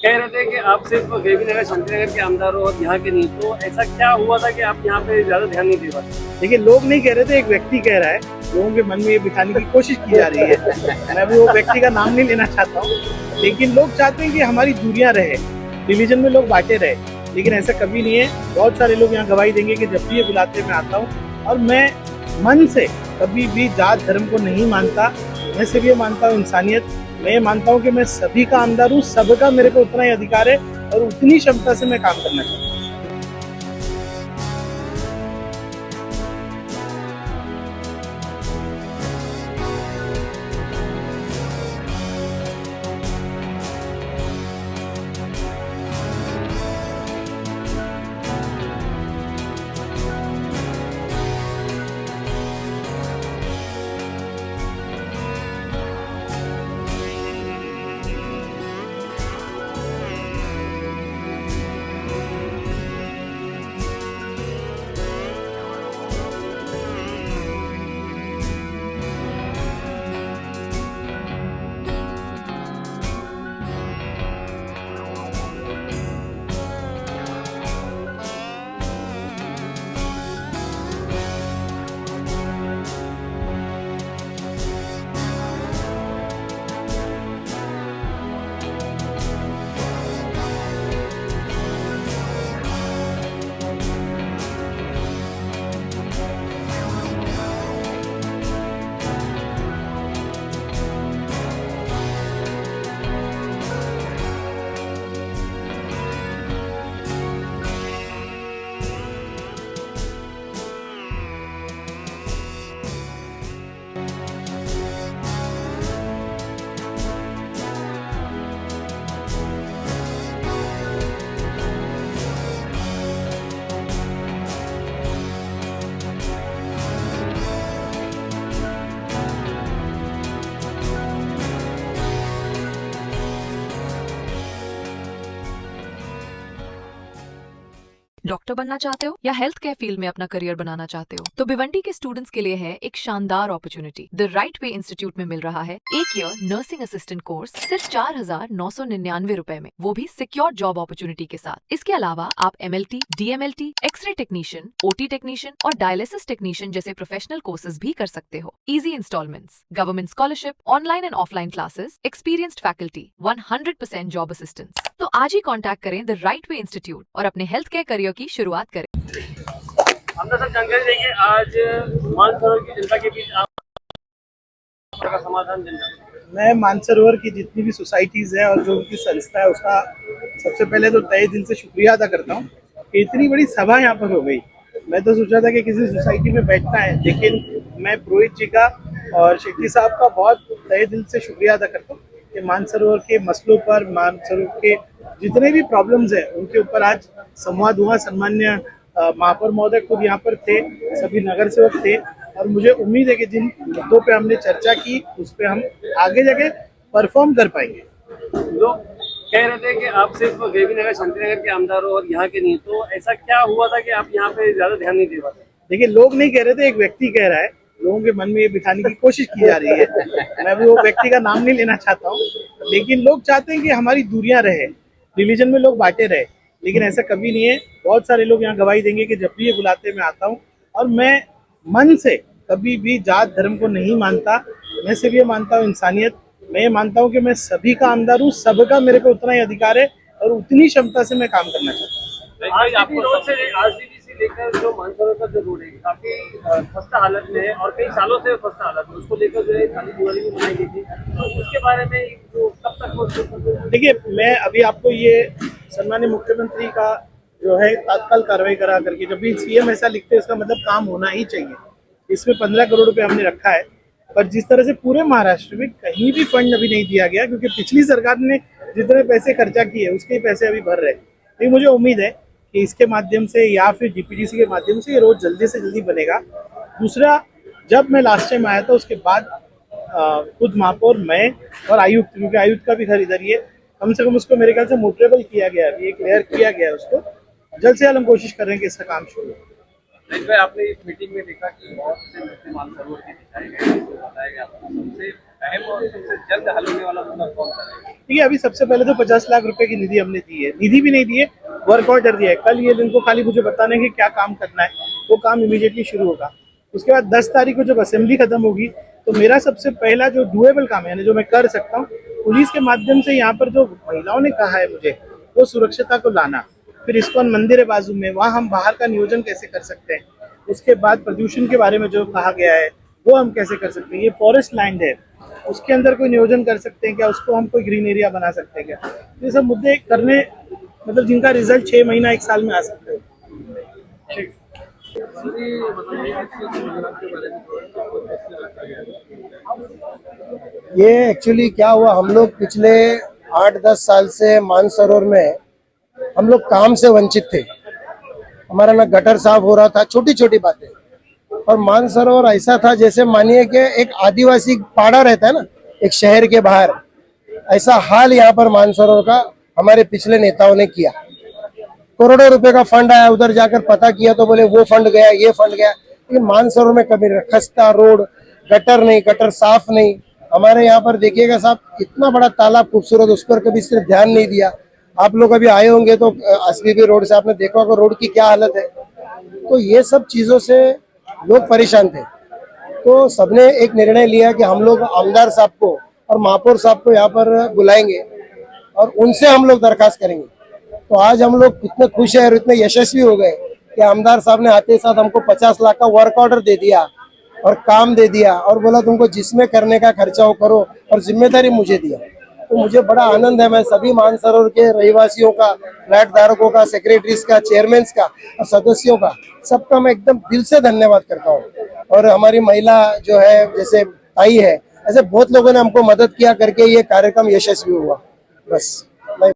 कह रहे थे कि आप सिर्फ देवीनगर शांतिनगर के आमदार हो और यहाँ के नहीं, तो ऐसा क्या हुआ था कि आप यहाँ पे ज्यादा ध्यान नहीं दे पाते? देखिए, लोग नहीं कह रहे थे, एक व्यक्ति कह रहा है। लोगों के मन में ये बिठाने की कोशिश की जा रही है। मैं भी वो व्यक्ति का नाम नहीं लेना चाहता हूँ, लेकिन लोग चाहते हैं कि हमारी दूरियां रहे, डिवीजन में लोग बांटे रहे, लेकिन ऐसा कभी नहीं है। बहुत सारे लोग यहाँ गवाही देंगे कि जब भी ये बुलाते मैं आता हूँ, और मैं मन से कभी भी जात धर्म को नहीं मानता। मैं सिर्फ ये मानता हूँ इंसानियत। मैं ये मानता हूँ कि मैं सभी का आमदार हूँ, सबका मेरे को उतना ही अधिकार है और उतनी क्षमता से मैं काम करना चाहता हूँ। डॉक्टर बनना चाहते हो या हेल्थ केयर फील्ड में अपना करियर बनाना चाहते हो तो भिवंडी के स्टूडेंट्स के लिए है एक शानदार opportunity. The right way institute में मिल रहा है 1 ईयर नर्सिंग असिस्टेंट कोर्स सिर्फ 4,999 रुपए में, वो भी सिक्योर जॉब अपॉर्चुनिटी के साथ। इसके अलावा आप MLT, DMLT, x-ray technician, OT technician और डायलिसिस टेक्नीशियन जैसे प्रोफेशनल कोर्सेज भी कर सकते हो। Easy installments, government scholarship, online and offline classes, experienced faculty, 100% job assistance. तो आज ही कॉन्टैक्ट करें द राइट वे इंस्टीट्यूट और अपने हेल्थ केयर करियर की शुरुआत करें। हमने सब जानकारी देंगे आज मानसरोवर की जनता के बीच आपका समाधान देना। मैं मानसरोवर की जितनी भी सोसाइटीज़ हैं और जो उनकी संस्था है, उसका सबसे पहले तो तहे दिल से शुक्रिया अदा करता हूँ कि इतनी बड़ी सभा यहाँ पर हो गई। मैं तो सोचा था कि किसी सोसाइटी में बैठना है, लेकिन मैं पुरोहित जी का और शेट्टी साहब का बहुत तहे दिल से शुक्रिया अदा करता हूँ कि मानसरोवर के मसलों पर, मानसरोवर के जितने भी प्रॉब्लम्स हैं, उनके ऊपर आज संवाद हुआ। सम्मान्य महापौर महोदय खुद यहाँ पर थे, सभी नगर सेवक थे, और मुझे उम्मीद है कि जिन मुद्दों पे हमने चर्चा की उस पे हम आगे जाके परफॉर्म कर पाएंगे। लोग कह रहे थे कि आप सिर्फ देवीनगर शांतिनगर के आमदार हो और यहाँ के नहीं, तो ऐसा क्या हुआ था कि आप यहाँ पे ज्यादा ध्यान नहीं दे पाते? देखिए, लोग नहीं कह रहे थे, एक व्यक्ति कह रहा है। लोगों के मन में ये बिठाने की कोशिश की जा रही है। मैं भी वो व्यक्ति का नाम नहीं लेना चाहता हूँ, लेकिन लोग चाहते हैं कि हमारी दूरियां रहे, रिलीजन में लोग बांटे रहे, लेकिन ऐसा कभी नहीं है। बहुत सारे लोग यहाँ गवाही देंगे कि जब भी ये बुलाते मैं आता हूँ, और मैं मन से कभी भी जात धर्म को नहीं मानता। मैं सिर्फ ये मानता हूँ इंसानियत। मैं ये मानता हूँ कि मैं सभी का आमदार हूँ, सबका मेरे को उतना ही अधिकार है और उतनी क्षमता से मैं काम करना चाहता हूँ। आरसीबी से लेकर जो मानसरोवर का जो रोड है काफी खस्ता हालत में है और कई सालों से खस्ता हालत में, उसको लेकर जो है काली दिवाली भी मनाई गई थी, तो उसके बारे में तो कब तक वो? देखिए, मैं अभी आपको ये सम्मान्य मुख्यमंत्री का जो है तत्काल कार्रवाई करा करके, जब भी CM ऐसा लिखते हैं इसका मतलब काम होना ही चाहिए। इसमें 15 करोड़ रुपए हमने रखा है, पर जिस तरह से पूरे महाराष्ट्र में कहीं भी फंड अभी नहीं दिया गया, क्योंकि पिछली सरकार ने जितने पैसे खर्चा किए उसके ही पैसे अभी भर रहे। लेकिन मुझे उम्मीद है कि इसके माध्यम से या फिर DPDC के माध्यम से ये रोड जल्दी से जल्दी बनेगा। दूसरा, जब मैं लास्ट टाइम आया था उसके बाद खुद महापौर, मैं और आयुक्त, क्योंकि आयुक्त का भी घर इधर ही है, कम से कम उसको मेरे ख्याल से मोटरेबल किया गया है, एक लेयर किया गया है उसको। जल्द से जल्द हम कोशिश कर रहे हैं कि इसका काम शुरू हो। आपने इस मीटिंग में देखा कि बहुत से मुद्दे मानसरोवर के दिखाए गए, बताया गया सबसे अहम और सबसे जल्द हल होने वाला मुद्दा कौन सा है? देखिए, अभी सबसे पहले तो 50 लाख रुपए की निधि हमने दी है, निधि भी नहीं दी है, वर्क ऑर्डर दिया है। कल ये दिन को खाली मुझे बताना है कि क्या काम करना है, वो काम इमीडिएटली शुरू होगा। उसके बाद 10 तारीख को जब असेंबली खत्म होगी तो मेरा सबसे पहला जो डुएबल काम है, यानी जो मैं कर सकता हूँ, पुलिस के माध्यम से यहाँ पर जो महिलाओं ने कहा है मुझे, वो सुरक्षिता को लाना। फिर इस्कॉन मंदिर है बाजू में, वहाँ हम बाहर का नियोजन कैसे कर सकते हैं। उसके बाद प्रदूषण के बारे में जो कहा गया है वो हम कैसे कर सकते हैं। ये फॉरेस्ट लैंड है, उसके अंदर कोई नियोजन कर सकते हैं क्या, उसको हम कोई ग्रीन एरिया बना सकते हैं क्या। ये सब मुद्दे करने, मतलब जिनका रिजल्ट 6 महीना 1 साल में आ सकता है। ये एक्चुअली क्या हुआ, हम लोग पिछले 8-10 साल से मानसरोवर में हम लोग काम से वंचित थे। हमारा ना गटर साफ हो रहा था, छोटी छोटी बातें। और मानसरोवर ऐसा था जैसे मानिए कि एक आदिवासी पाड़ा रहता है ना एक शहर के बाहर, ऐसा हाल यहाँ पर मानसरोवर का हमारे पिछले नेताओं ने किया। करोड़ों रुपए का फंड आया, उधर जाकर पता किया तो बोले वो फंड गया, ये फंड गया, लेकिन मानसरोवर में कभी खस्ता रोड, गटर नहीं, गटर साफ नहीं। हमारे यहाँ पर देखिएगा साहब, इतना बड़ा तालाब खूबसूरत, उस पर कभी सिर्फ ध्यान नहीं दिया। आप लोग अभी आए होंगे तो असली भी रोड से आपने देखा होगा रोड की क्या हालत है। तो ये सब चीजों से लोग परेशान थे, तो सबने एक निर्णय लिया कि हम लोग आमदार साहब को और महापौर साहब को यहाँ पर बुलाएंगे और उनसे हम लोग दरखास्त करेंगे। तो आज हम लोग इतने खुश है और इतने यशस्वी हो गए कि आमदार साहब ने आते साथ हमको 50 लाख का वर्क ऑर्डर दे दिया और काम दे दिया और बोला तुमको जिसमें करने का खर्चा हो करो, और जिम्मेदारी मुझे दिया। तो मुझे बड़ा आनंद है, मैं सभी मानसरोवर के रहिवासियों का, फ्लैट धारकों का, सेक्रेटरीज का, चेयरमैन का और सदस्यों का, सबका मैं एकदम दिल से धन्यवाद करता हूँ। और हमारी महिला जो है, जैसे ताई है, ऐसे बहुत लोगों ने हमको मदद किया करके ये कार्यक्रम यशस्वी हुआ। बस।